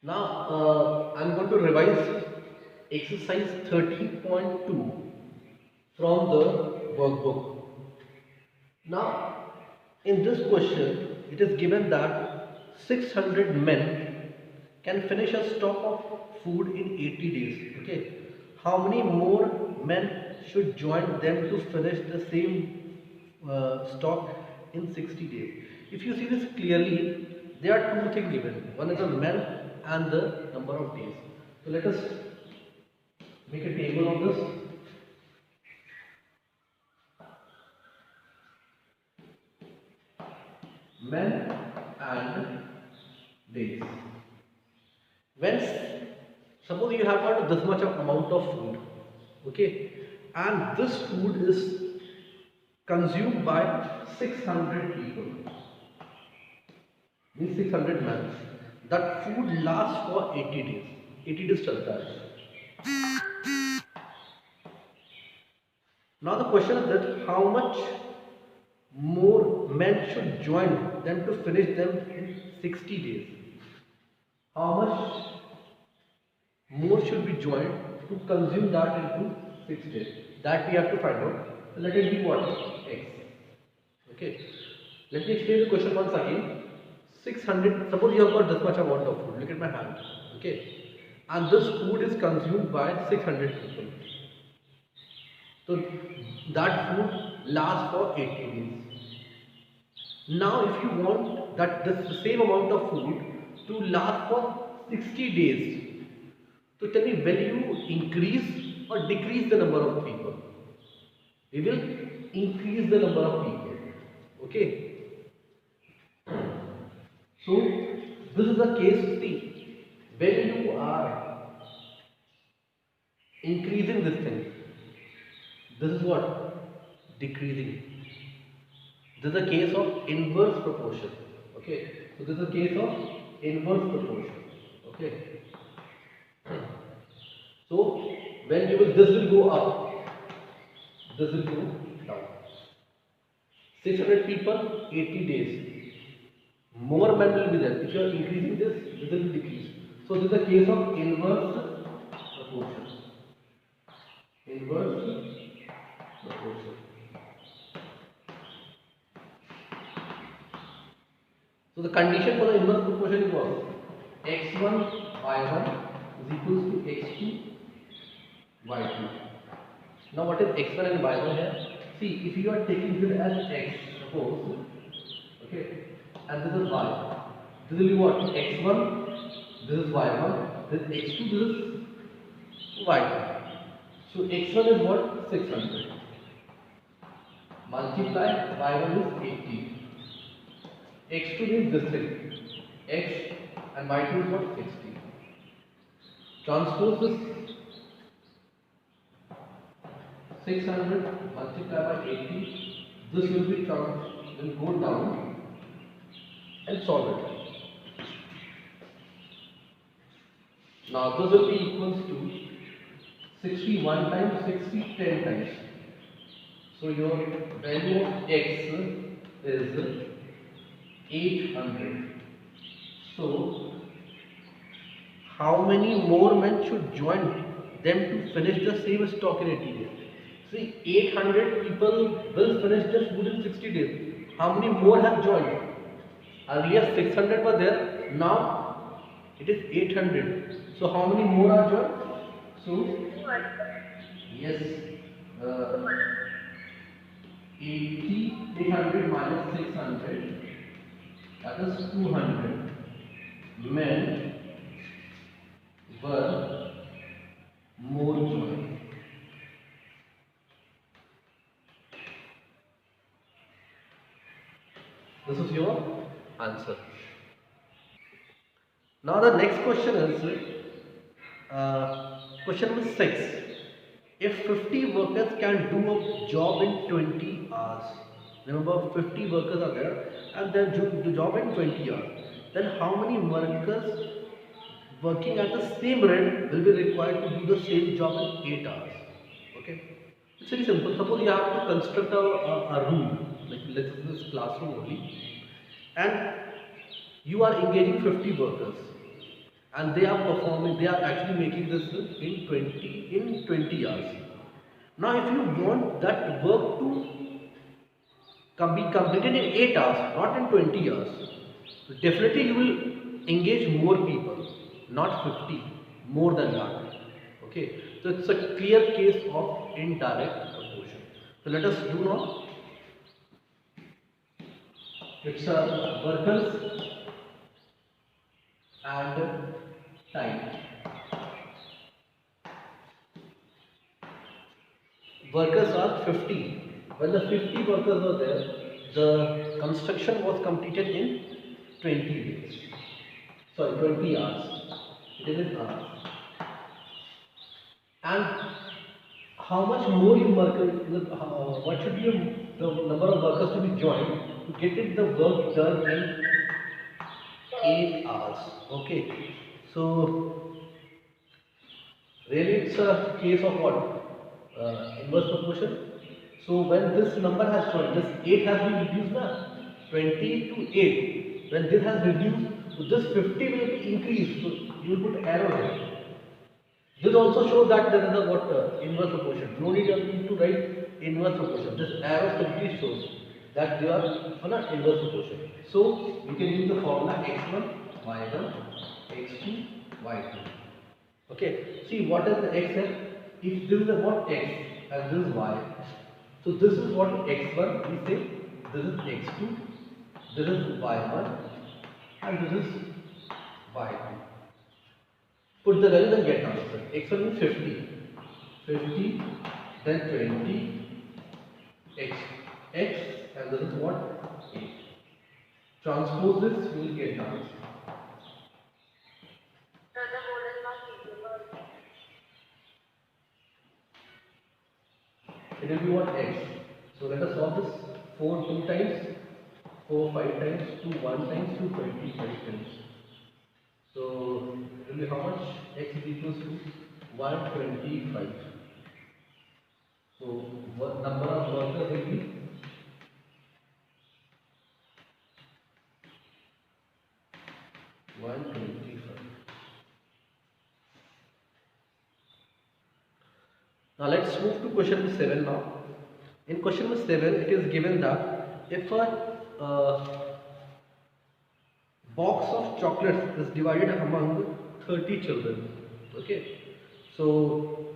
Now, I'm going to revise exercise 30.2 from the workbook. Now, in this question, it is given that 600 men can finish a stock of food in 80 days. Okay, how many more men should join them to finish the same stock in 60 days? If you see this clearly, there are two things given. One is the men and the number of days. So let us make a table of this. Men and days. When suppose you have got this much of amount of food, okay, and this food is consumed by 600 people, means 600 men. That food lasts for 80 days. 80 days chalta hai. Now the question is that how much more men should join them to finish them in 60 days? How much more should be joined to consume that into 6 days? That we have to find out. So let it be what? X. Okay. Let me explain the question once again. 600, suppose you have got this much amount of food. Look at my hand. Okay. And this food is consumed by 600 people. So that food lasts for 80 days. Now if you want that the same amount of food to last for 60 days, so tell me, will you increase or decrease the number of people? We will increase the number of people. Okay. So this is the case. See, when you are increasing this thing, this is what? Decreasing. This is a case of inverse proportion. Okay. So this is a case of inverse proportion. Okay. So when you will, this will go up, this will go down. 600 people, 80 days. More men will be there. If you are increasing this, this will decrease. So this is a case of inverse proportion. Inverse proportion. So the condition for the inverse proportion was x1 y1 is equals to x2 y2. Now what is x1 and y1 here? See, if you are taking this as x, suppose, okay, and this is y, this will be what? x1, this is y1, this is x2, this is y2. So x1 is what? 600. Multiply y1 is 80. x2 means this thing, x, and y2 is what? 60. Transpose this 600 multiplied by 80. This will be will go down and solve it. Now this will be equals to 61 times 60, 10 times. So your value of x is 800. So how many more men should join them to finish the same stock in 80 days? See, 800 people will finish their food in 60 days. How many more have joined? Earlier 600 were there, now it is 800. So how many more are joined? So yes, 800 minus 600, that is 200 men were more joined. This is your answer. Now the next question is question number 6. If 50 workers can do a job in 20 hours, remember 50 workers are there and they do the job in 20 hours, then how many workers working at the same rate will be required to do the same job in 8 hours? Okay, it's very simple. Suppose you have to construct a room, like let's say this classroom only, and you are engaging 50 workers, and they are performing, they are actually making this in 20 hours. Now if you want that work to be completed in 8 hours, not in 20 hours, so definitely you will engage more people, not 50, more than that. Okay, so it's a clear case of indirect proportion. So let us do now. It's workers and time. Workers are 50. When the 50 workers were there, the construction was completed in 20 days. Sorry, 20 hours. It is in hours. And how much more you work, what should be the number of workers to be joined to get it the work done in 8 hours. Okay. So really, it's a case of what? Inverse proportion. So when this number has joined, this 8 has been reduced now. 20 to 8. When this has reduced, so this 50 will be increased. So you will put arrow here. This also shows that there is a what inverse proportion. No need to write inverse proportion. This arrow simply shows that they are on an inverse proportion. So you can use the formula x1, y1, x2, y2. Okay, see what is the x here? If this is what x and this is y, so this is what x1 we say, this is x2, this is y1 and this is y2. Put the values and get answer. x1 is 50, 50, then 20, x and this is what? 8. Transpose this, you will get answer. It will be what? X. So let us solve this. 4 2 times, 4 5 times, 2 1 times, 2 25 times. So it will be how much? X is equals to 125. So what number of workers will be? 125. Now let's move to question number 7 now. In question number 7, it is given that if a box of chocolates is divided among 30 children, okay, so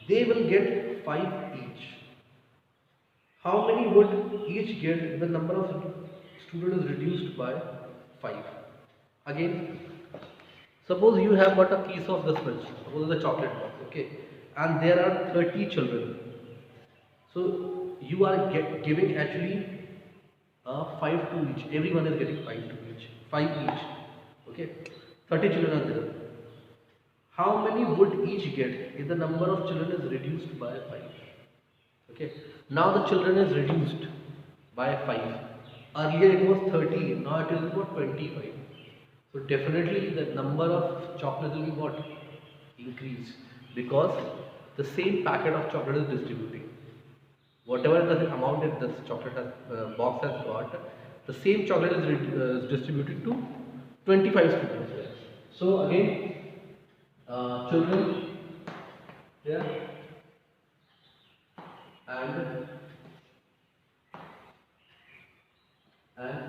they will get 5 each. How many would each get if the number of students is reduced by 5? Again, suppose you have got a piece of this much, suppose the chocolate box, okay, and there are 30 children. So you are giving actually 5 to each. Everyone is getting 5 to each. 5 each. Okay. 30 children are there. How many would each get if the number of children is reduced by 5? Okay. Now the children is reduced by 5. Earlier it was 30. Now it is about 25. So definitely the number of chocolates will be what? Increased. Because the same packet of chocolate is distributing. Whatever the amount that this chocolate has, box has got, the same chocolate is distributed to 25 students. So again, children here and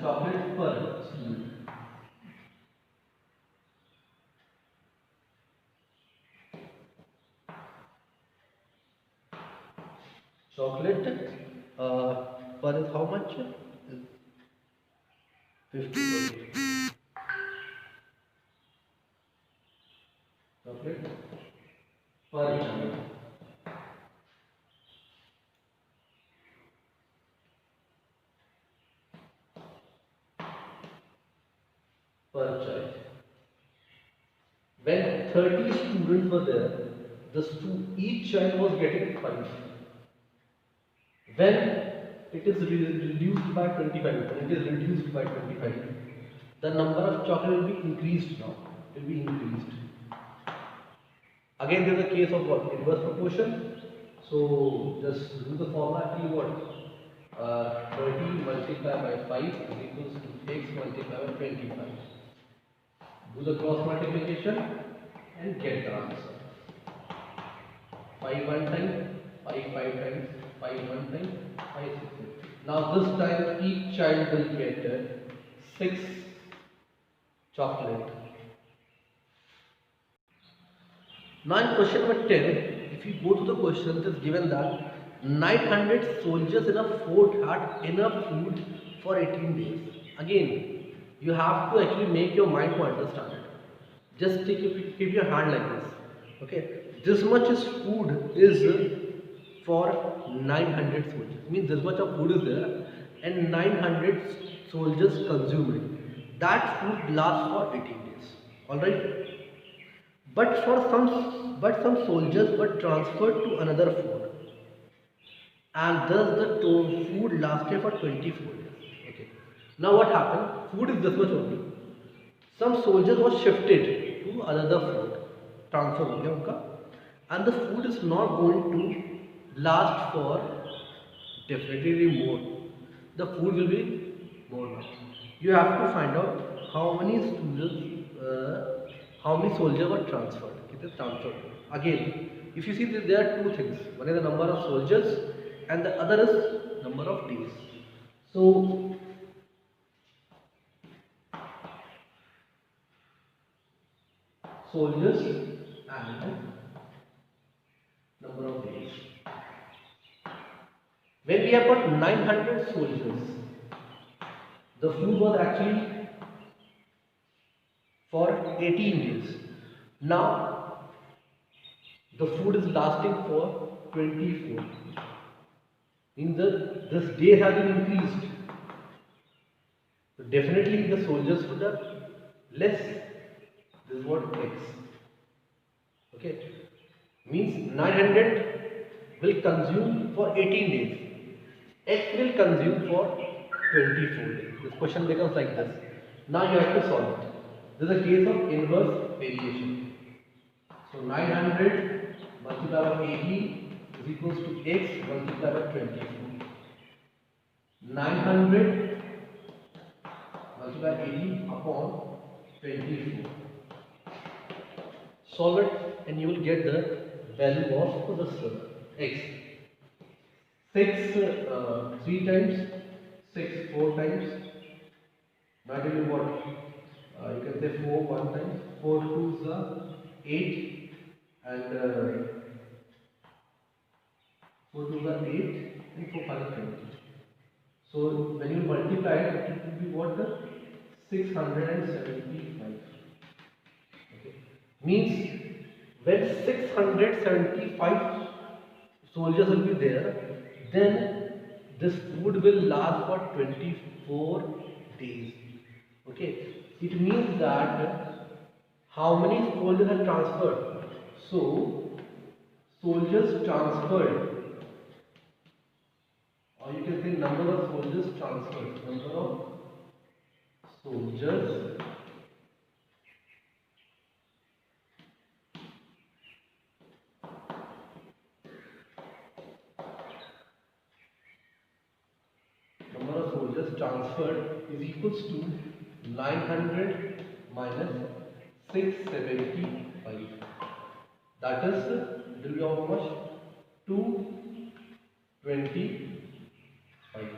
chocolate per student. Chocolate per is how much? 50. Chocolate per child. Per child. When 30 students were there, each child was getting 5. When it is reduced by 25, the number of chocolate will be increased now. It will be increased. Again, there is a case of what? Inverse proportion. So just do the formula. Actually, what? 30 multiplied by 5 is equals to x multiplied by 25. Do the cross multiplication and get the answer. 5 one time, 5 5 times, 5 one time, 5 6 6. Now this time each child will get 6 chocolate. Now in question number 10, if you go to the question, it is given that 900 soldiers in a fort had enough food for 18 days. Again, you have to actually make your mind to understand it. Just keep your hand like this. Okay, this much is food is for 900 soldiers. Means this much of food is there, and 900 soldiers consume it. That food lasts for 18 days. All right. But some soldiers were transferred to another fort, and thus the food lasted for 24 days. Okay. Now what happened? Food is this much only. Some soldiers were shifted to another fort, transfer हो गया उनका, and the food is not going to last for definitely more. The food will be more now. You have to find out how many students, how many soldiers were transferred. It is transferred. Again, if you see that there are two things. One is the number of soldiers, and the other is number of days. So soldiers and number of days. When we have got 900 soldiers, the food was actually for 18 days. Now the food is lasting for 24. Means that this day has been increased. So definitely the soldiers would have less. This is what X. Okay. Means 900 will consume for 18 days. X will consume for 24 days. This question becomes like this. Now you have to solve it. This is a case of inverse variation. So 900 multiplied by 18 is equals to X multiplied by 24. 900 multiplied by 18 upon 24. Solve it and you will get the value of this X. 6 3 times, 6 4 times. Now tell you what, you can say 4 1 times, 4 2s are 8, and 4 2s are 8, and 4 5 are 20. So when you multiply it, it will be what? 675. Okay. Means when 675 soldiers will be there, then this food will last for 24 days. Okay. It means that how many soldiers are transferred? So soldiers transferred, or you can say number of soldiers transferred. Number of soldiers transferred is equals to 900 minus 675. That is, it will be how much? 225.